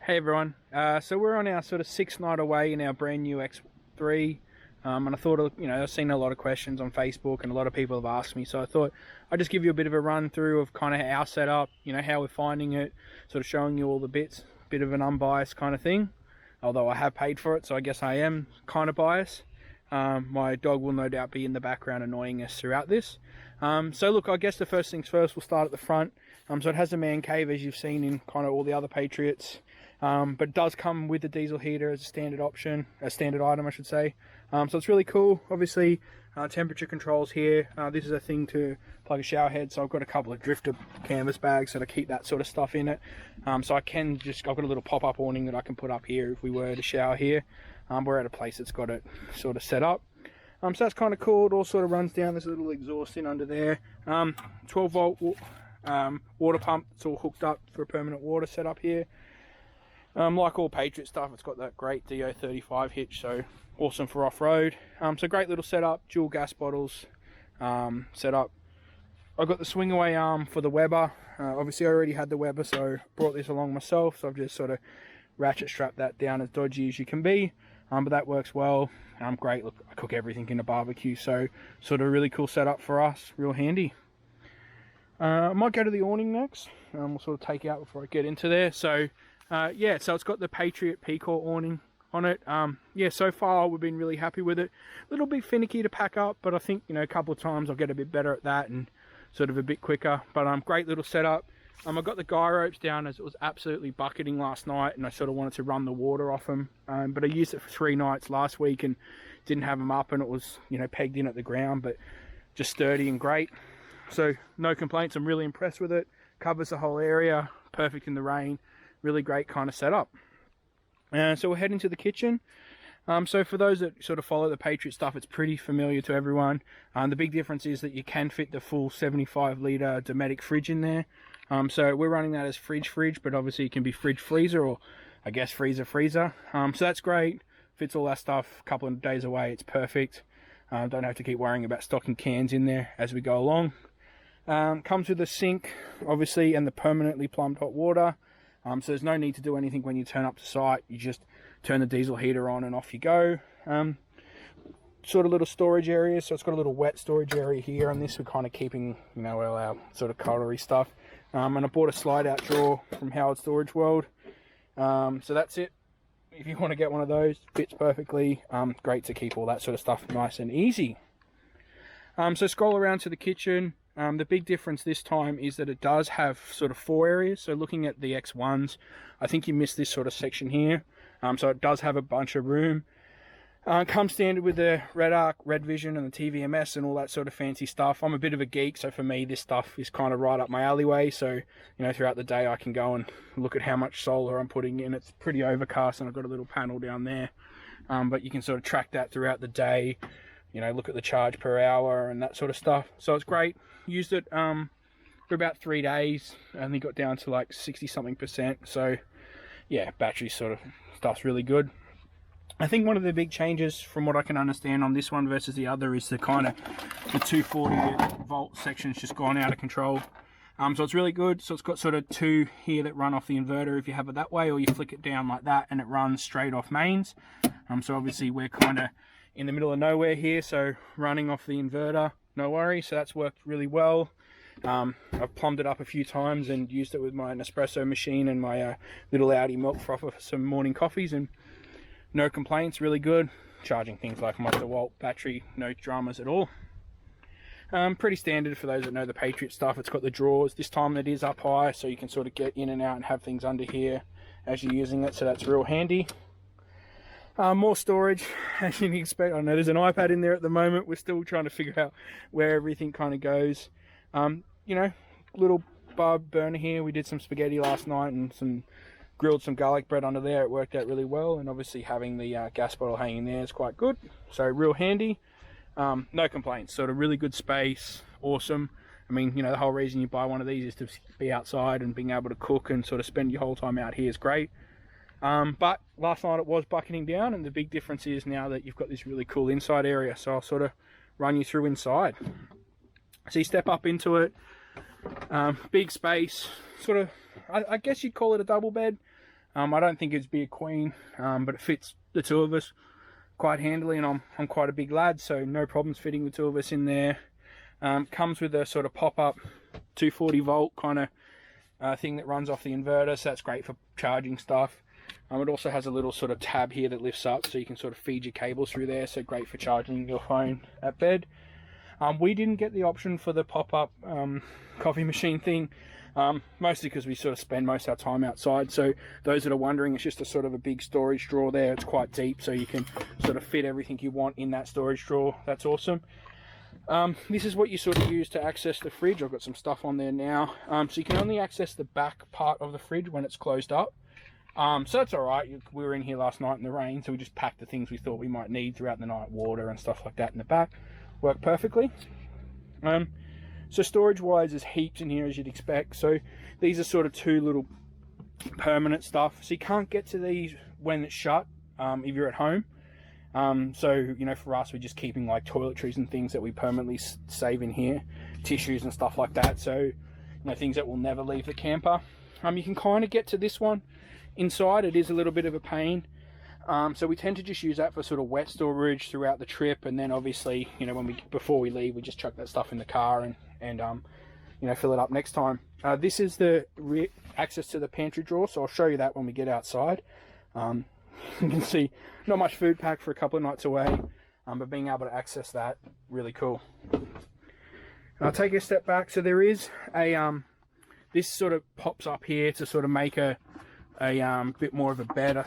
Hey everyone, so we're on our sort of 6th night away in our brand new X3, and I thought, I've seen a lot of questions on Facebook and a lot of people have asked me, so I thought I'd just give you a bit of a run through of kind of our setup, how we're finding it, sort of showing you all the bits, bit of an unbiased kind of thing, although I have paid for it, so I guess I am kind of biased. My dog will no doubt be in the background annoying us throughout this. So look, I guess the first things first, we'll start at the front. So it has a man cave, as you've seen in kind of all the other Patriots. But it does come with the diesel heater as a standard option, a standard item I should say. So it's really cool. Obviously temperature controls here. This is a thing to plug a shower head, so I've got a couple of drifter canvas bags so to keep that sort of stuff in it. So I've got a little pop-up awning that I can put up here if we were to shower here. We're at a place that's got it sort of set up. So that's kind of cool. It all sort of runs down. There's a little exhaust in under there. 12 volt water pump. It's all hooked up for a permanent water setup here. Like all Patriot stuff, it's got that great DO35 hitch, so awesome for off-road. So great little setup, dual gas bottles setup. I've got the swing away arm for the Weber. Obviously I already had the Weber, so brought this along myself, so I've just sort of ratchet strapped that down as dodgy as you can be. But that works well. Great, look, I cook everything in a barbecue, so sort of a really cool setup for us, real handy. I might go to the awning next. We'll sort of take out before I get into there. So yeah, so it's got the Patriot P-Core awning on it. Yeah, so far we've been really happy with it. A little bit finicky to pack up, but I think, a couple of times I'll get a bit better at that and sort of a bit quicker. But great little setup. I got the guy ropes down as it was absolutely bucketing last night, and I sort of wanted to run the water off them. But I used it for 3 nights last week and didn't have them up, and it was, pegged in at the ground, but just sturdy and great. So no complaints. I'm really impressed with it. Covers the whole area, perfect in the rain. Really great kind of setup. So we're heading to the kitchen. So for those that sort of follow the Patriot stuff, it's pretty familiar to everyone. The big difference is that you can fit the full 75 litre Dometic fridge in there. So we're running that as fridge, but obviously it can be fridge freezer, or I guess freezer. So that's great. Fits all that stuff. A couple of days away, it's perfect. Don't have to keep worrying about stocking cans in there as we go along. Comes with a sink, obviously, and the permanently plumbed hot water. So there's no need to do anything when you turn up to site. You just turn the diesel heater on and off you go. Sort of little storage area. So it's got a little wet storage area here, and this we're kind of keeping, all our sort of cutlery stuff. And I bought a slide out drawer from Howard Storage World. So that's it. If you want to get one of those, fits perfectly. Great to keep all that sort of stuff nice and easy. So scroll around to the kitchen. The big difference this time is that it does have sort of 4 areas. So looking at the X1s, I think you missed this sort of section here. So it does have a bunch of room. Comes standard with the Red Arc, Red Vision and the TVMS and all that sort of fancy stuff. I'm a bit of a geek, so for me this stuff is kind of right up my alleyway. So, throughout the day I can go and look at how much solar I'm putting in. It's pretty overcast and I've got a little panel down there. But you can sort of track that throughout the day. Look at the charge per hour and that sort of stuff. So it's great. Used it for about 3 days. I only got down to like 60-something%. So yeah, battery sort of stuff's really good. I think one of the big changes from what I can understand on this one versus the other is the kind of the 240 volt section's just gone out of control. So it's really good. So it's got sort of 2 here that run off the inverter if you have it that way, or you flick it down like that and it runs straight off mains. So obviously we're kind of in the middle of nowhere here, so running off the inverter, no worry. So that's worked really well. I've plumbed it up a few times and used it with my Nespresso machine and my little Audi milk frother for some morning coffees, and no complaints, really good. Charging things like multi-volt battery, no dramas at all. Pretty standard for those that know the Patriot stuff. It's got the drawers. This time it is up high, so you can sort of get in and out and have things under here as you're using it, so that's real handy. More storage, as you can expect. I know there's an iPad in there at the moment. We're still trying to figure out where everything kind of goes. Little barb burner here. We did some spaghetti last night and grilled some garlic bread under there. It worked out really well, and obviously having the gas bottle hanging there is quite good. So real handy. No complaints. Sort of really good space. Awesome. I mean, the whole reason you buy one of these is to be outside, and being able to cook and sort of spend your whole time out here is great. But last night it was bucketing down, and the big difference is now that you've got this really cool inside area. So I'll sort of run you through inside. So you step up into it, big space, sort of, I guess you'd call it a double bed. I don't think it'd be a queen, but it fits the two of us quite handily, and I'm quite a big lad, so no problems fitting the two of us in there. Comes with a sort of pop-up 240 volt kind of thing that runs off the inverter, so that's great for charging stuff. It also has a little sort of tab here that lifts up, so you can sort of feed your cables through there, so great for charging your phone at bed. We didn't get the option for the pop-up coffee machine thing, mostly because we sort of spend most of our time outside. So those that are wondering, it's just a sort of a big storage drawer there. It's quite deep, so you can sort of fit everything you want in that storage drawer. That's awesome. This is what you sort of use to access the fridge. I've got some stuff on there now. So you can only access the back part of the fridge when it's closed up. So that's alright. We were in here last night in the rain, so we just packed the things we thought we might need throughout the night, water and stuff like that in the back. Worked perfectly. So storage wise, there's heaps in here as you'd expect. So these are sort of two little permanent stuff. So you can't get to these when it's shut if you're at home. So, you know, for us, we're just keeping like toiletries and things that we permanently save in here, tissues and stuff like that. So, you know, things that will never leave the camper. You can kind of get to this one inside. It is a little bit of a pain. So we tend to just use that for sort of wet storage throughout the trip. And then obviously, you know, before we leave, we just chuck that stuff in the car and you know, fill it up next time. This is the access to the pantry drawer. So I'll show you that when we get outside. You can see not much food packed for a couple of nights away, but being able to access that, really cool. I'll take a step back. So there is a this sort of pops up here to sort of make a bit more of a bed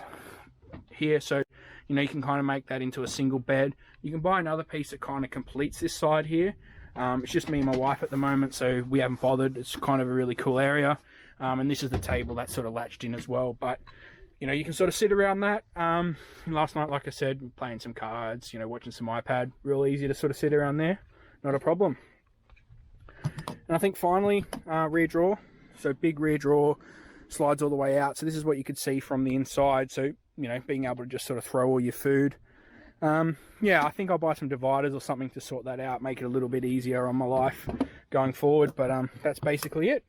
here. So, you know, you can kind of make that into a single bed. You can buy another piece that kind of completes this side here. It's just me and my wife at the moment, so we haven't bothered. It's kind of a really cool area. And this is the table that's sort of latched in as well. But you know, you can sort of sit around that. Last night, like I said, playing some cards, you know, watching some iPad. Real easy to sort of sit around there. Not a problem. And I think finally, rear drawer. So big rear drawer, slides all the way out. So this is what you could see from the inside. So, you know, being able to just sort of throw all your food. Yeah, I think I'll buy some dividers or something to sort that out. Make it a little bit easier on my life going forward. But that's basically it.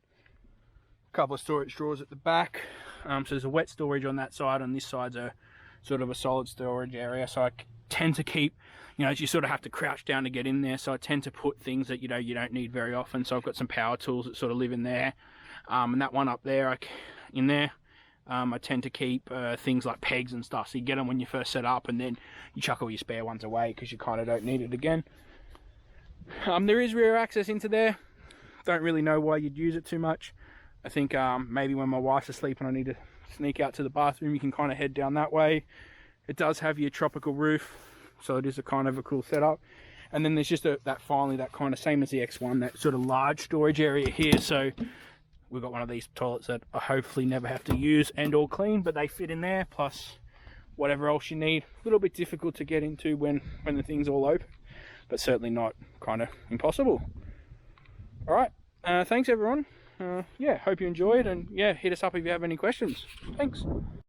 A couple of storage drawers at the back. So there's a wet storage on that side, and this side's a sort of a solid storage area. So I tend to keep, you know, you sort of have to crouch down to get in there. So I tend to put things that, you know, you don't need very often. So I've got some power tools that sort of live in there. And that one up there, I tend to keep things like pegs and stuff. So you get them when you first set up, and then you chuck all your spare ones away because you kind of don't need it again. There is rear access into there. Don't really know why you'd use it too much. I think maybe when my wife's asleep and I need to sneak out to the bathroom, you can kind of head down that way. It does have your tropical roof, so it is a kind of a cool setup. And then there's just that kind of same as the X1, that sort of large storage area here. So we've got one of these toilets that I hopefully never have to use and or clean, but they fit in there, plus whatever else you need. A little bit difficult to get into when the thing's all open, but certainly not kind of impossible. All right, thanks everyone. Yeah, hope you enjoyed, and yeah, hit us up if you have any questions. Thanks.